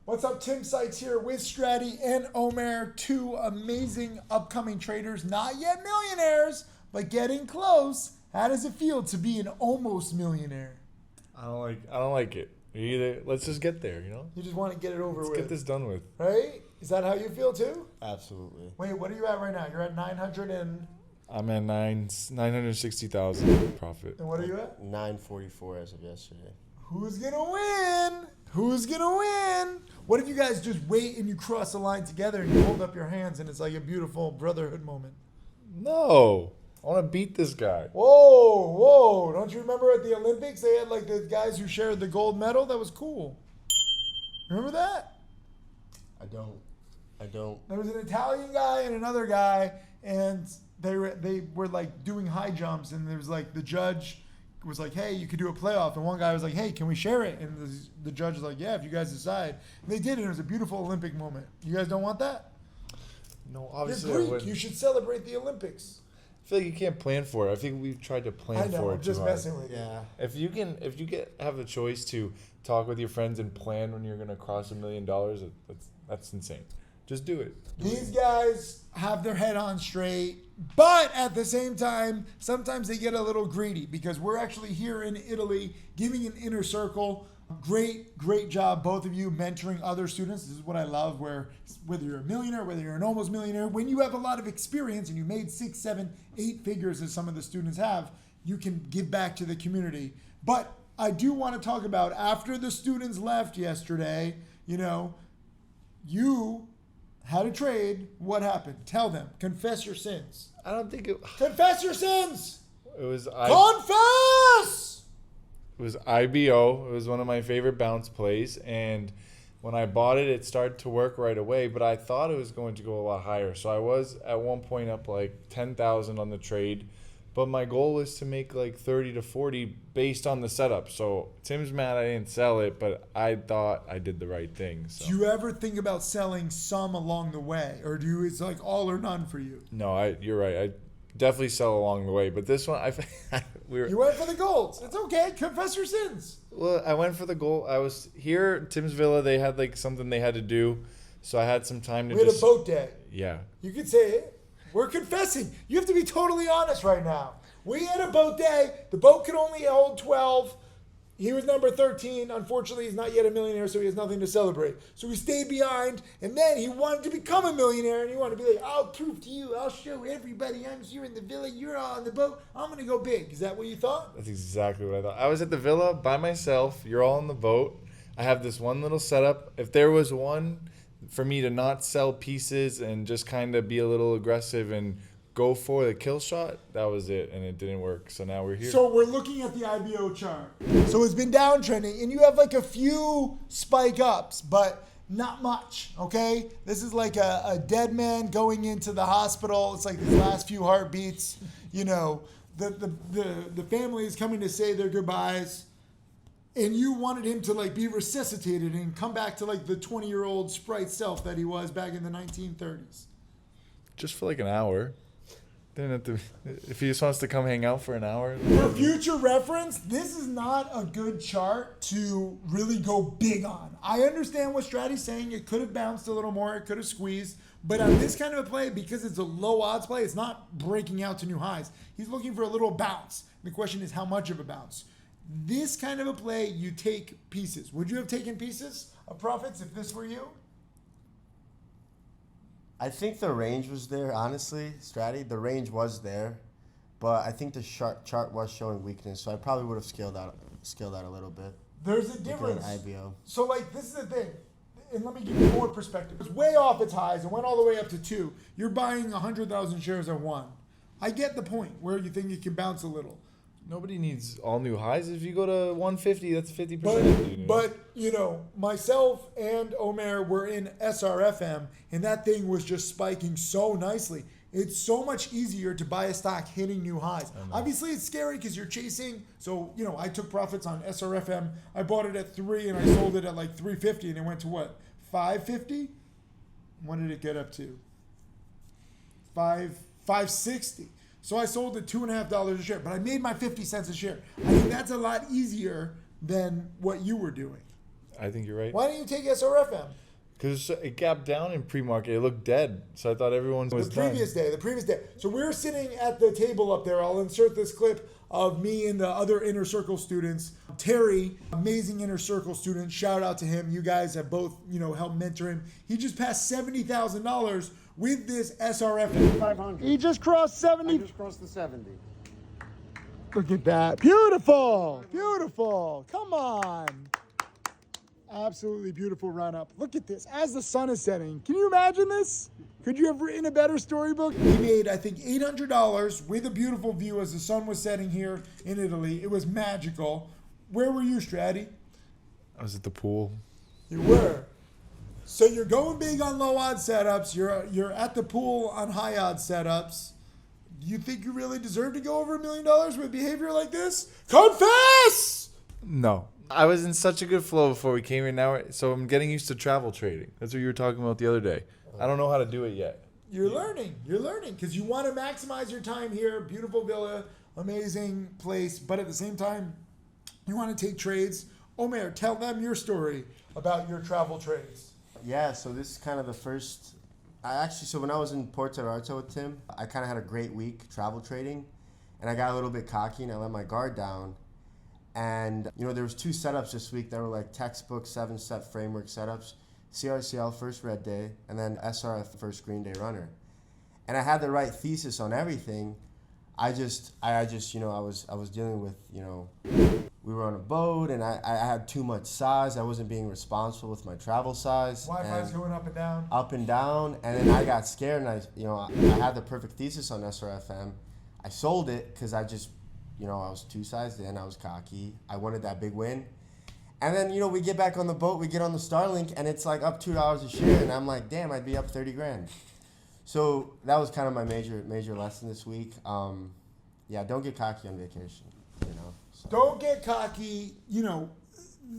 What's up, Tim Sykes here with Strati and Omer, two amazing upcoming traders, not yet millionaires, but getting close. How does it feel to be an almost millionaire? I don't like it. Let's just get there, You just want to get it over with. Let's get this done with. Right? Is that how you feel too? Absolutely. Wait, what are you at right now? You're at 900 and... I'm at 960,000 profit. And what are you at? 944 as of yesterday. Who's going to win? Who's going to win? What if you guys just wait and you cross the line together and you hold up your hands and it's like a beautiful brotherhood moment? No. I want to beat this guy. Whoa. Don't you remember at the Olympics they had like the guys who shared the gold medal? That was cool. Remember that? I don't. There was an Italian guy and another guy, and they were like doing high jumps, and there was like the judge was like, hey, you could do a playoff, and one guy was like, hey, can we share it? And the judge was like, yeah, if you guys decide. And they did, and it was a beautiful Olympic moment. You guys don't want that? No, obviously You're I Greek. wouldn't. You should celebrate the Olympics. I feel like you can't plan for it. I think we've tried to plan I know, for it I'm just too hard. messing with you. Yeah. If you have the choice to talk with your friends and plan when you're gonna cross $1 million, that's insane. Just do it. These guys have their head on straight, but at the same time, sometimes they get a little greedy because we're actually here in Italy giving an inner circle. Great job, both of you, mentoring other students. This is what I love, where whether you're a millionaire, whether you're an almost millionaire, when you have a lot of experience and you made 6, 7, 8 figures as some of the students have, you can give back to the community. But I do want to talk about after the students left yesterday, you had a trade. What happened? Tell them. Confess your sins. I don't think it. Confess your sins. It was Confess. It was IBO. It was one of my favorite bounce plays, and when I bought it, it started to work right away. But I thought it was going to go a lot higher, so I was at one point up like 10,000 on the trade. But my goal was to make like 30 to 40 based on the setup. So Tim's mad I didn't sell it, but I thought I did the right thing. So. Do you ever think about selling some along the way, or it's like all or none for you? No, you're right. I definitely sell along the way, but this one, You went for the gold. It's okay. Confess your sins. Well, I went for the goal. I was here at Tim's Villa. They had like something they had to do, so I had some time to We had a boat day. Yeah. You could say it. We're confessing. You have to be totally honest right now. We had a boat day. The boat could only hold 12. He was number 13. Unfortunately, he's not yet a millionaire, so he has nothing to celebrate. So he stayed behind, and then he wanted to become a millionaire, and he wanted to be like, I'll prove to you. I'll show everybody I'm here in the villa. You're all on the boat. I'm going to go big. Is that what you thought? That's exactly what I thought. I was at the villa by myself. You're all on the boat. I have this one little setup. If there was one for me to not sell pieces and just kind of be a little aggressive and go for the kill shot, that was it, and it didn't work. So now we're here. So we're looking at the IBO chart. So it's been downtrending, and you have like a few spike ups, but not much, okay? This is like a dead man going into the hospital. It's like the last few heartbeats. The family is coming to say their goodbyes, and you wanted him to like be resuscitated and come back to like the 20-year-old Sprite self that he was back in the 1930s. Just for like an hour. Didn't have to. If he just wants to come hang out for an hour. For future reference, this is not a good chart to really go big on. I understand what Strati's saying. It could have bounced a little more. It could have squeezed. But on this kind of a play, because it's a low odds play, it's not breaking out to new highs. He's looking for a little bounce. The question is how much of a bounce. This kind of a play, you take pieces. Would you have taken pieces of profits if this were you? I think the range was there, honestly, Strati. The range was there, but I think the chart was showing weakness, so I probably would have scaled out a little bit. There's a difference. IBO. So, like, this is the thing, and let me give you more perspective. It's way off its highs. It went all the way up to 2. You're buying 100,000 shares at 1. I get the point where you think it can bounce a little. Nobody needs all new highs. If you go to 150, that's 50%. But myself and Omer were in SRFM, and that thing was just spiking so nicely. It's so much easier to buy a stock hitting new highs. Obviously, it's scary because you're chasing. So, I took profits on SRFM. I bought it at 3, and I sold it at like 350, and it went to what? 550? When did it get up to? 560. So I sold it $2.50 a share, but I made my 50 cents a share. I think that's a lot easier than what you were doing. I think you're right. Why don't you take SRFM? Because it gapped down in pre-market. It looked dead. So I thought everyone was The done. previous day. So we're sitting at the table up there. I'll insert this clip of me and the other Inner Circle students. Terry, amazing Inner Circle student. Shout out to him. You guys have both, helped mentor him. He just passed $70,000 with this SRF. 500. He just crossed 70. I just crossed the 70. Look at that. Beautiful. Beautiful. Come on. Absolutely beautiful run up. Look at this as the sun is setting. Can you imagine this? Could you have written a better storybook? He made, I think, $800 with a beautiful view as the sun was setting here in Italy. It was magical. Where were you, Strati? I was at the pool. You were. So you're going big on low odds setups. You're at the pool on high odds setups. Do you think you really deserve to go over $1 million with behavior like this? Confess! No. I was in such a good flow before we came here now, so I'm getting used to travel trading. That's what you were talking about the other day. I don't know how to do it yet. You're learning because you want to maximize your time here. Beautiful villa, amazing place, but at the same time, you want to take trades. Omer, tell them your story about your travel trades. Yeah, so this is kind of the first. So when I was in Porto Vallarta with Tim, I kind of had a great week travel trading, and I got a little bit cocky and I let my guard down. And there was 2 setups this week that were like textbook 7-step framework setups. CRCL first red day, and then SRF first green day runner. And I had the right thesis on everything. I was dealing with, we were on a boat and I had too much size. I wasn't being responsible with my travel size. Wi-Fi's going up and down. Up and down, and then I got scared and I had the perfect thesis on SRFM. I sold it because I was 2 sized in, I was cocky. I wanted that big win. And then, we get back on the boat, we get on the Starlink, and it's like up $2 a share, and I'm like, damn, I'd be up 30 grand. So that was kind of my major lesson this week. Don't get cocky on vacation, So. Don't get cocky.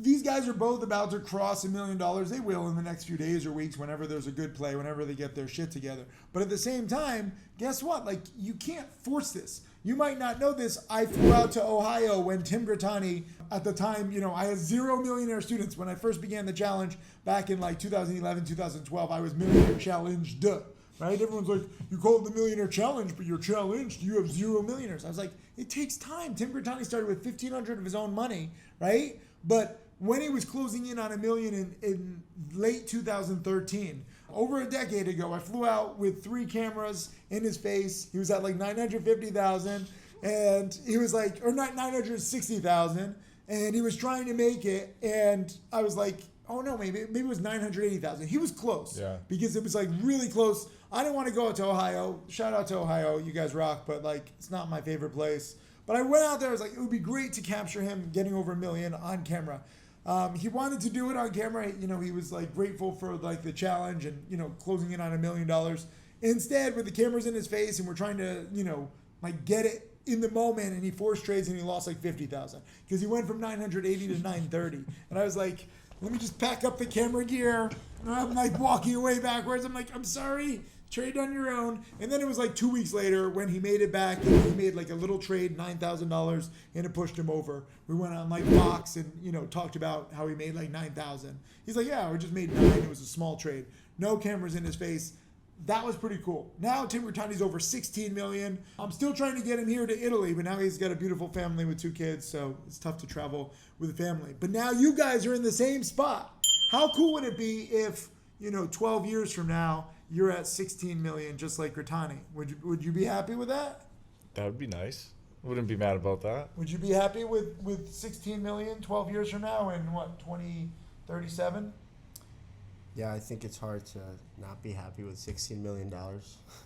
These guys are both about to cross $1 million. They will in the next few days or weeks, whenever there's a good play, whenever they get their shit together. But at the same time, guess what? You can't force this. You might not know this. I flew out to Ohio when Tim Grattani, at the time, I had 0 millionaire students. When I first began the challenge back in 2011, 2012, I was millionaire challenged, right? Everyone's like, you call it the millionaire challenge, but you're challenged. You have 0 millionaires. I was like, it takes time. Tim Grattani started with $1,500 of his own money, right? But when he was closing in on $1 million in late 2013, over a decade ago, I flew out with 3 cameras in his face. He was at 950,000, and he was or not 960,000, and he was trying to make it. And I was like, oh no, maybe it was 980,000. He was close, because it was really close. I didn't want to go out to Ohio. Shout out to Ohio, you guys rock, but it's not my favorite place. But I went out there. I was like, it would be great to capture him getting over $1 million on camera. He wanted to do it on camera. He was grateful for the challenge and, closing in on $1 million. Instead, with the cameras in his face and we're trying to, get it in the moment, and he forced trades and he lost 50,000 because he went from 980 to 930. And I was like, let me just pack up the camera gear. And I'm walking away backwards. I'm like, I'm sorry. Trade on your own. And then it was 2 weeks later when he made it back, and he made a little trade, $9,000, and it pushed him over. We went on Fox and talked about how he made 9,000. He's like, yeah, we just made 9. It was a small trade. No cameras in his face. That was pretty cool. Now Tim Grattani's over 16 million. I'm still trying to get him here to Italy, but now he's got a beautiful family with 2 kids, so it's tough to travel with a family. But now you guys are in the same spot. How cool would it be if 12 years from now, you're at 16 million, just like Grattani? Would you be happy with that? That would be nice. Wouldn't be mad about that. Would you be happy with 16 million 12 years from now in 2037? Yeah, I think it's hard to not be happy with $16 million.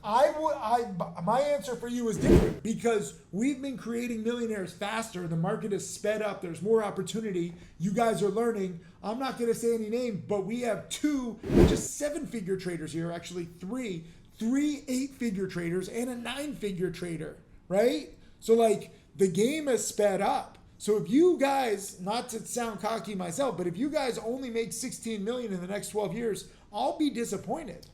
My answer for you is different, because we've been creating millionaires faster. The market has sped up. There's more opportunity. You guys are learning. I'm not going to say any name, but we have 2, just 7-figure traders here. Actually, 3 8-figure traders and a 9-figure trader, right? So the game has sped up. So if you guys, not to sound cocky myself, but if you guys only make 16 million in the next 12 years, I'll be disappointed.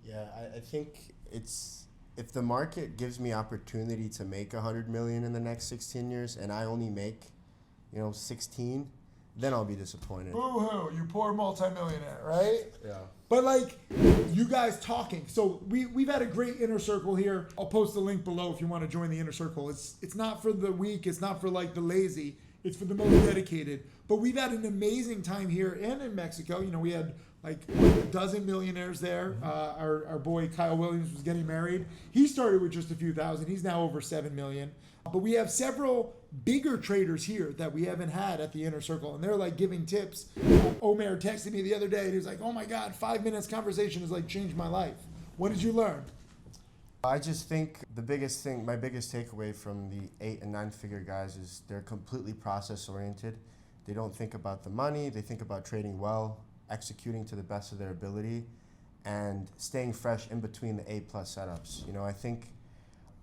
Yeah, I think if the market gives me opportunity to make 100 million in the next 16 years and I only make, 16, then I'll be disappointed. Boo-hoo, you poor multimillionaire, right? Yeah. But like, you guys talking. So we've had a great inner circle here. I'll post the link below if you want to join the inner circle. It's not for the weak. It's not for like the lazy. It's for the most dedicated. But we've had an amazing time here and in Mexico. You know, we had like a dozen millionaires there. Our boy Kyle Williams was getting married. He started with just a few thousand. He's now over 7 million. But we have several bigger traders here that we haven't had at the inner circle, and they're like giving tips. Omer texted me the other day and he was like, oh my God, 5 minutes conversation has like changed my life. What did you learn? I just think my biggest takeaway from the 8 and 9 figure guys is they're completely process oriented. They don't think about the money. They think about trading well, executing to the best of their ability, and staying fresh in between the A+ setups. You know, I think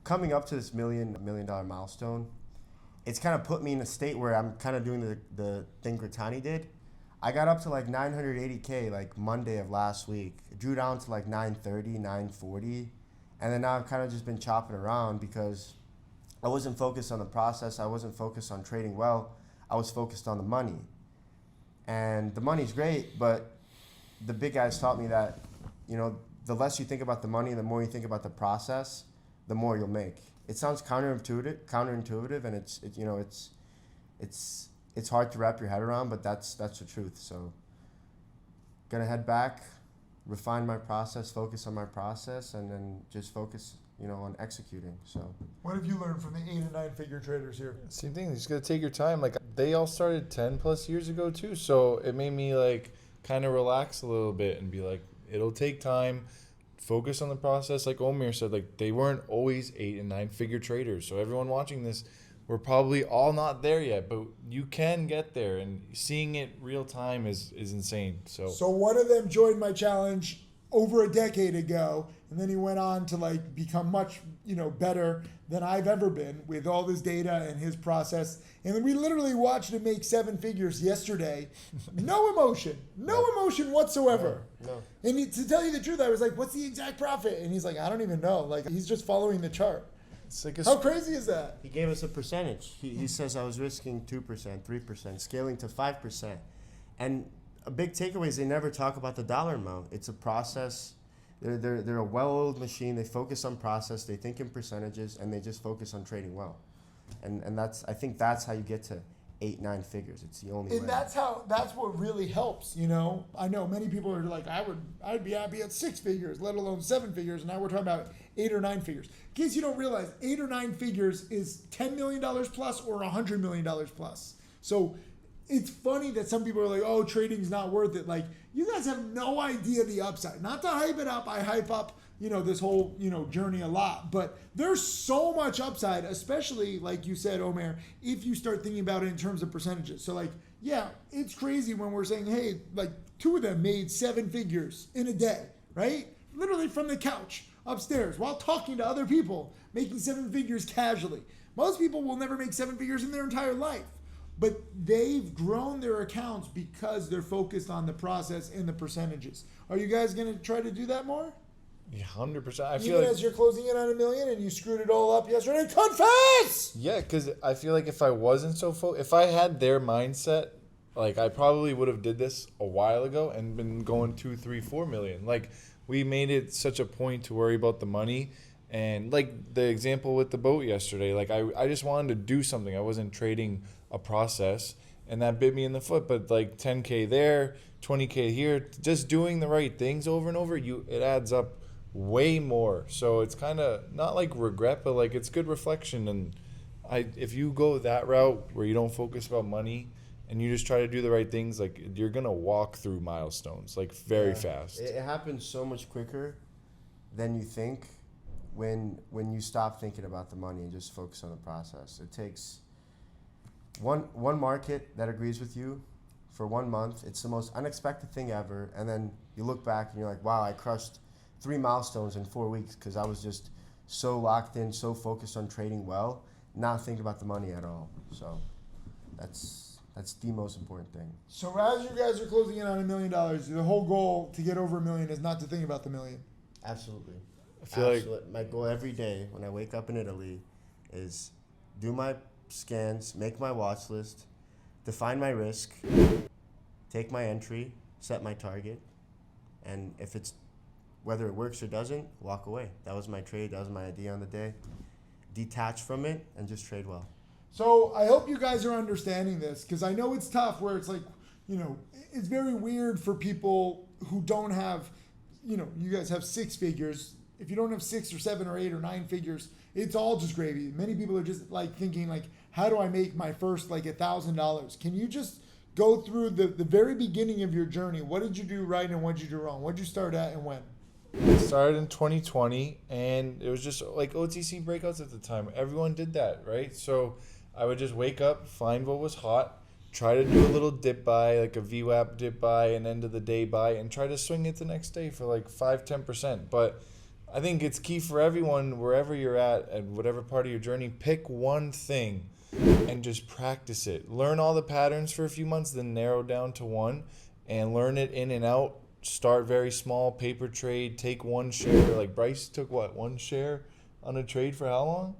coming up to this $1 million milestone, it's kind of put me in a state where I'm kind of doing the thing Gritani did. I got up to like 980K like Monday of last week. It drew down to like 930, 940. And then now I've kind of just been chopping around because I wasn't focused on the process. I wasn't focused on trading well. I was focused on the money. And the money's great, but the big guys taught me that, you know, the less you think about the money, the more you think about the process, the more you'll make. It sounds counterintuitive, and it's hard to wrap your head around, but that's the truth. So, gonna head back, refine my process, focus on my process, and then just focus, you know, on executing. So, What have you learned from the 8 and 9 figure traders here? Same thing. You just gotta take your time. Like they all started 10+ years ago too, so it made me like kind of relax a little bit and be like, it'll take time. Focus on the process. Like Omer said, like they weren't always 8 and 9 figure traders. So everyone watching this, we're probably all not there yet, but you can get there, and seeing it real time is insane. So one of them joined my challenge over a decade ago, and then he went on to like become much, you know, better than I've ever been with all this data and his process. And then we literally watched him make 7 figures yesterday. No emotion whatsoever. no. And to tell you the truth, I was like, what's the exact profit? And he's like, I don't even know. Like, he's just following the chart. it's like How crazy is that? He gave us a percentage. He says I was risking 2%, 3%, scaling to 5%. And a big takeaway is they never talk about the dollar amount. It's a process. They're a well-oiled machine. They focus on process. They think in percentages, and they just focus on trading well. And I think that's how you get to 8, 9 figures. It's the only way. And that's what really helps, you know. I know many people are like, I'd be happy at 6 figures, let alone 7 figures. And now we're talking about 8 or 9 figures. In case you don't realize, 8 or 9 figures is $10 million plus or $100 million plus. So it's funny that some people are like, oh, trading's not worth it. Like, you guys have no idea the upside. Not to hype it up, I hype up, you know, this whole, you know, journey a lot. But there's so much upside, especially, like you said, Omer, if you start thinking about it in terms of percentages. So, like, yeah, it's crazy when we're saying, hey, like, 2 of them made 7 figures in a day, right? Literally from the couch upstairs while talking to other people, making 7 figures casually. Most people will never make 7 figures in their entire life. But they've grown their accounts because they're focused on the process and the percentages. Are you guys going to try to do that more? Yeah, 100%. I feel Even like as you're closing in on $1 million and you screwed it all up yesterday, confess! yeah, because I feel like if I wasn't so if I had their mindset, like I probably would have did this a while ago and been going 2, 3, 4 million. Like we made it such a point to worry about the money. And like the example with the boat yesterday, like I just wanted to do something. I wasn't trading a process, and that bit me in the foot. But like 10K there, 20K here, just doing the right things over and over, it adds up way more. So it's kind of not like regret, but like it's good reflection. And if you go that route where you don't focus about money and you just try to do the right things, like you're gonna walk through milestones like very fast. It happens so much quicker than you think when you stop thinking about the money and just focus on the process. It takes one market that agrees with you for 1 month. It's the most unexpected thing ever, and then you look back and you're like, wow, I crushed 3 milestones in 4 weeks because I was just so locked in, so focused on trading well, not thinking about the money at all. So that's the most important thing. So as you guys are closing in on $1 million, the whole goal to get over $1 million is not to think about the million. Absolutely. I feel like my goal every day when I wake up in Italy is do my scans, make my watch list, define my risk, take my entry, set my target, and if it's whether it works or doesn't, walk away. That was my trade. That was my idea on the day. Detach from it and just trade well. So I hope you guys are understanding this, because I know it's tough where it's like, it's very weird for people who don't have, you guys have six figures. If you don't have 6 or 7 or 8 or 9 figures, it's all just gravy. Many people are just like thinking like, how do I make my first like $1,000? Can you just go through the very beginning of your journey? What did you do right and what did you do wrong? What did you start at and when? I started in 2020, and it was just like OTC breakouts at the time. Everyone did that, right? So I would just wake up, find what was hot, try to do a little dip buy, like a VWAP dip buy, an end of the day buy, and try to swing it the next day for like 5-10%. But I think it's key for everyone, wherever you're at whatever part of your journey, pick one thing and just practice it. Learn all the patterns for a few months, then narrow down to one and learn it in and out. Start very small, paper trade, take one share. Like Bryce took one share on a trade for how long?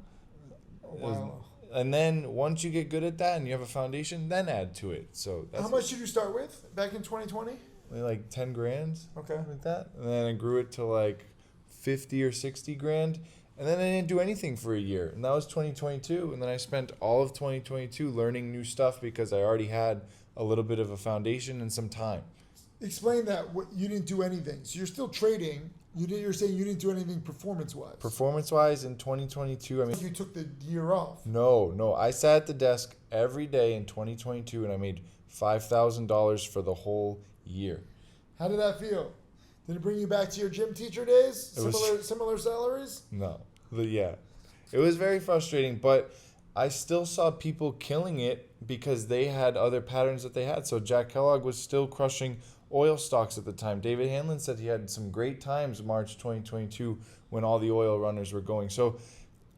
Wow. And then once you get good at that and you have a foundation, then add to it. So that's How much did you start with back in 2020? like 10 grand. Okay. Like that. And then I grew it to like 50 or 60 grand. And then I didn't do anything for a year. And that was 2022. And then I spent all of 2022 learning new stuff because I already had a little bit of a foundation and some time. Explain that. You didn't do anything. So you're still trading. You're saying you didn't do anything performance-wise. Performance-wise in 2022, I mean... You took the year off. No. I sat at the desk every day in 2022 and I made $5,000 for the whole year. How did that feel? Did it bring you back to your gym teacher days? Similar salaries? No. Yeah. It was very frustrating, but I still saw people killing it because they had other patterns that they had. So Jack Kellogg was still crushing oil stocks at the time. David Hanlon said he had some great times March 2022 when all the oil runners were going. So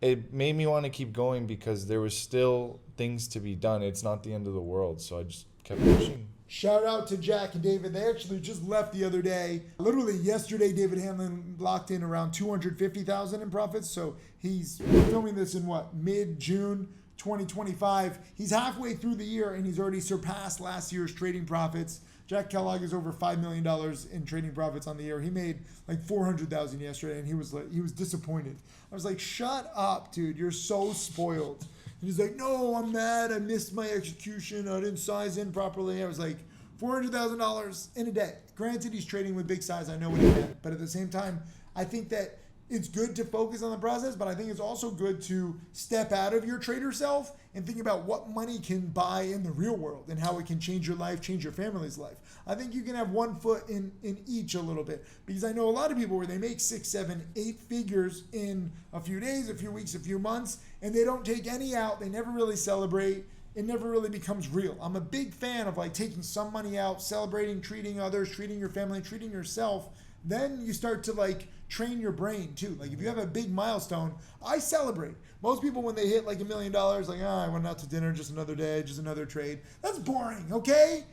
it made me want to keep going because there was still things to be done. It's not the end of the world. So I just kept pushing. Shout out to Jack and David. They actually just left the other day. Literally yesterday, David Hanlon locked in around $250,000 in profits. So we're filming this in mid-June 2025. He's halfway through the year and he's already surpassed last year's trading profits. Jack Kellogg is over $5 million in trading profits on the year. He made like $400,000 yesterday, and he was disappointed. I was like, "Shut up, dude! You're so spoiled." And he's like, "No, I'm mad. I missed my execution. I didn't size in properly." I was like, $400,000 in a day. Granted, he's trading with big size. I know what he meant, but at the same time, I think that it's good to focus on the process, but I think it's also good to step out of your trader self and think about what money can buy in the real world and how it can change your life, change your family's life. I think you can have one foot in each a little bit, because I know a lot of people where they make 6, 7, 8 figures in a few days, a few weeks, a few months, and they don't take any out. They never really celebrate. It never really becomes real. I'm a big fan of like taking some money out, celebrating, treating others, treating your family, treating yourself. Then you start to like train your brain too. Like if you have a big milestone, I celebrate. Most people when they hit like $1 million, like, I went out to dinner, just another day, just another trade. That's boring, okay?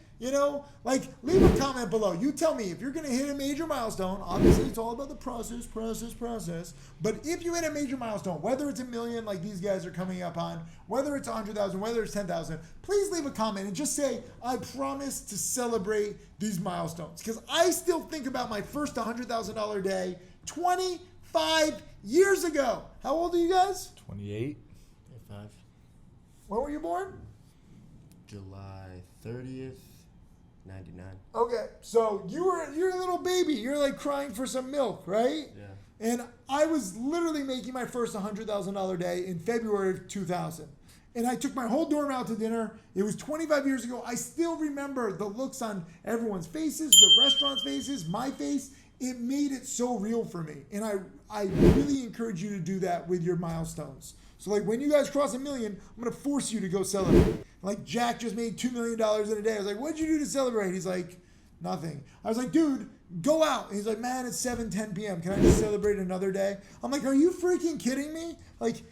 Like leave a comment below. You tell me if you're gonna hit a major milestone. Obviously it's all about the process. But if you hit a major milestone, whether it's $1 million like these guys are coming up on, whether it's 100,000, whether it's 10,000, please leave a comment and just say, I promise to celebrate these milestones. Because I still think about my first $100,000 day 25 years ago. How old are you guys? 28. 5. When were you born? July 30th, 99. Okay, so you're a little baby. You're like crying for some milk, right? Yeah. And I was literally making my first $100,000 day in February of 2000. And I took my whole dorm out to dinner. It was 25 years ago. I still remember the looks on everyone's faces, the restaurant's faces, my face. It made it so real for me. And I really encourage you to do that with your milestones. So like when you guys cross $1 million, I'm going to force you to go celebrate. Like Jack just made $2 million in a day. I was like, what'd you do to celebrate? He's like, nothing. I was like, dude, go out. And he's like, man, it's 7:10 p.m. Can I just celebrate another day? I'm like, are you freaking kidding me? Like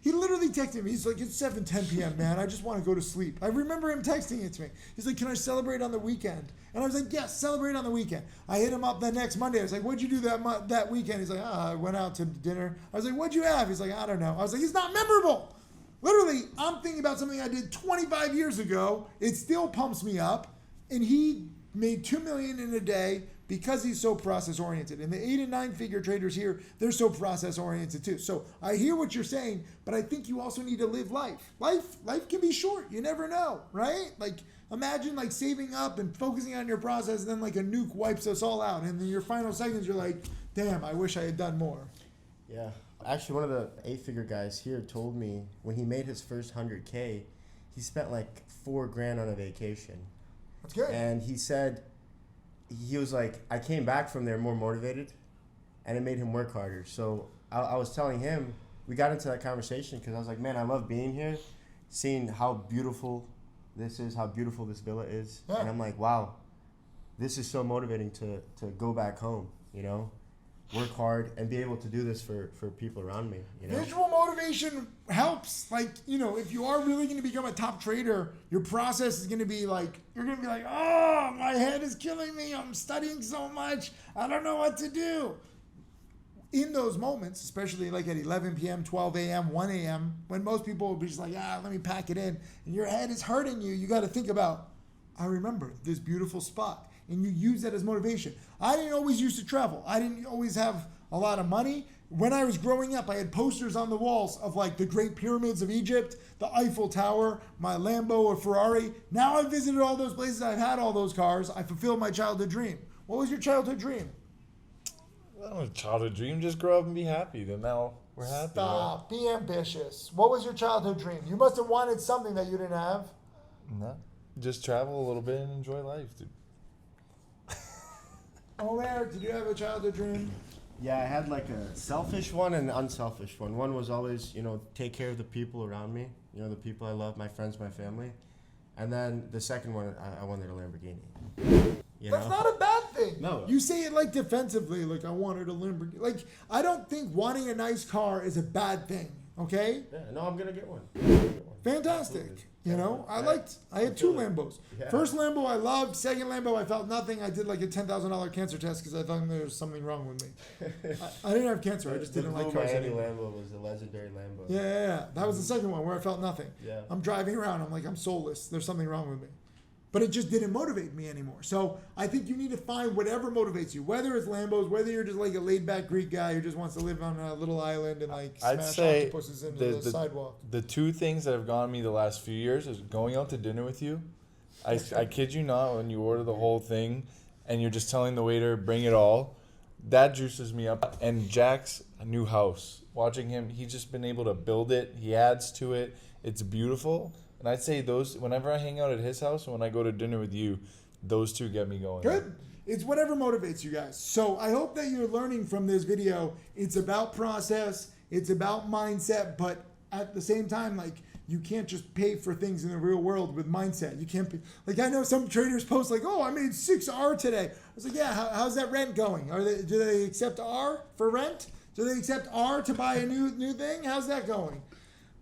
he literally texted me. He's like, it's 7:10 p.m., man. I just want to go to sleep. I remember him texting it to me. He's like, can I celebrate on the weekend? And I was like, yes, celebrate on the weekend. I hit him up the next Monday. I was like, what'd you do that weekend? He's like, I went out to dinner. I was like, what'd you have? He's like, I don't know. I was like, it's not memorable. literally, I'm thinking about something I did 25 years ago. It still pumps me up. And he made $2 million in a day because he's so process oriented. And the 8 and 9 figure traders here, they're so process oriented too. So I hear what you're saying, but I think you also need to live life. Life can be short. You never know, right? Like imagine like saving up and focusing on your process, and then like a nuke wipes us all out. And then your final seconds, you're like, damn, I wish I had done more. Yeah. Actually, one of the 8-figure guys here told me when he made his first 100K, he spent like $4,000 on a vacation. That's good. And he said, he was like, I came back from there more motivated, and it made him work harder. So I was telling him, we got into that conversation because I was like, man, I love being here, seeing how beautiful this is, how beautiful this villa is. Yeah. And I'm like, wow, this is so motivating to go back home, you know? Work hard and be able to do this for people around me, you know? Visual motivation helps. Like, you know, if you are really going to become a top trader, your process is going to be like, you're going to be like, oh, my head is killing me. I'm studying so much. I don't know what to do. In those moments, especially like at 11 p.m., 12 a.m., 1 a.m., when most people will be just like, let me pack it in, and your head is hurting you, you got to think about, I remember this beautiful spot. And you use that as motivation. I didn't always used to travel. I didn't always have a lot of money. When I was growing up, I had posters on the walls of like the Great Pyramids of Egypt, the Eiffel Tower, my Lambo or Ferrari. Now I've visited all those places. I've had all those cars. I fulfilled my childhood dream. What was your childhood dream? Well, a childhood dream, just grow up and be happy. Then now we're happy. Stop. Be ambitious. What was your childhood dream? You must have wanted something that you didn't have. No, just travel a little bit and enjoy life, dude. Omer, did you have a childhood dream? Yeah, I had like a selfish one and an unselfish one. One was always, you know, take care of the people around me, you know, the people I love, my friends, my family. And then the second one, I wanted a Lamborghini. You That's know? not a bad thing. No. You say it like defensively, like I wanted a Lamborghini. Like, I don't think wanting a nice car is a bad thing, okay? Yeah, no, I'm going to get one. Fantastic. Absolutely. You know, I had 2 Lambos. Yeah. First Lambo I loved. Second Lambo I felt nothing. I did like a $10,000 cancer test because I thought there was something wrong with me. I didn't have cancer. I just didn't like cars Miami anymore. Lambo was the legendary Lambo. Yeah. That was the second one where I felt nothing. Yeah. I'm driving around. I'm like, I'm soulless. There's something wrong with me. But it just didn't motivate me anymore. So I think you need to find whatever motivates you, whether it's Lambos, whether you're just like a laid-back Greek guy who just wants to live on a little island and like I'd smash say octopuses into the sidewalk. The 2 things that have gone me the last few years is going out to dinner with you. I kid you not, when you order the whole thing and you're just telling the waiter, bring it all, that juices me up. And Jack's new house, watching him, he's just been able to build it. He adds to it. It's beautiful. And I'd say those, whenever I hang out at his house and when I go to dinner with you, those 2 get me going. Good. It's whatever motivates you guys. So I hope that you're learning from this video. It's about process. It's about mindset. But at the same time, like, you can't just pay for things in the real world with mindset. You can't pay. Like, I know some traders post like, oh, I made 6R today. I was like, yeah, how's that rent going? Do they accept R for rent? Do they accept R to buy a new thing? How's that going?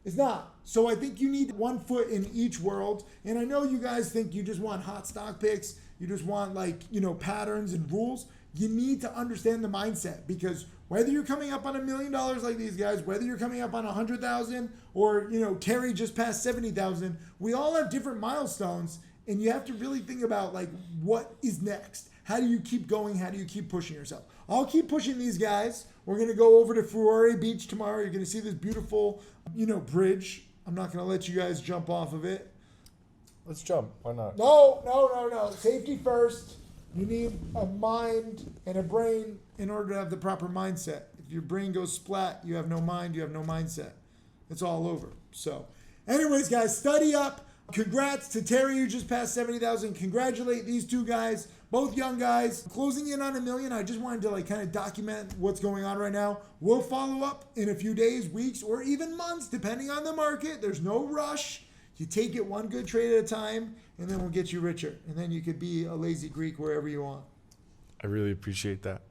It's not. So I think you need 1 foot in each world. And I know you guys think you just want hot stock picks. You just want like, you know, patterns and rules. You need to understand the mindset, because whether you're coming up on $1 million like these guys, whether you're coming up on 100,000 or, you know, Terry just passed 70,000, we all have different milestones, and you have to really think about like what is next. How do you keep going? How do you keep pushing yourself? I'll keep pushing these guys. We're going to go over to Ferrari Beach tomorrow. You're going to see this beautiful, you know, bridge. I'm not going to let you guys jump off of it. Let's jump. Why not? No. Safety first. You need a mind and a brain in order to have the proper mindset. If your brain goes splat, you have no mind, you have no mindset. It's all over. So, anyways, guys, study up. Congrats to Terry, who just passed 70,000. Congratulate these 2 guys, both young guys, closing in on $1 million. I just wanted to like kind of document what's going on right now. We'll follow up in a few days, weeks, or even months, depending on the market. There's no rush. You take it 1 good trade at a time, and then we'll get you richer. And then you could be a lazy Greek wherever you want. I really appreciate that.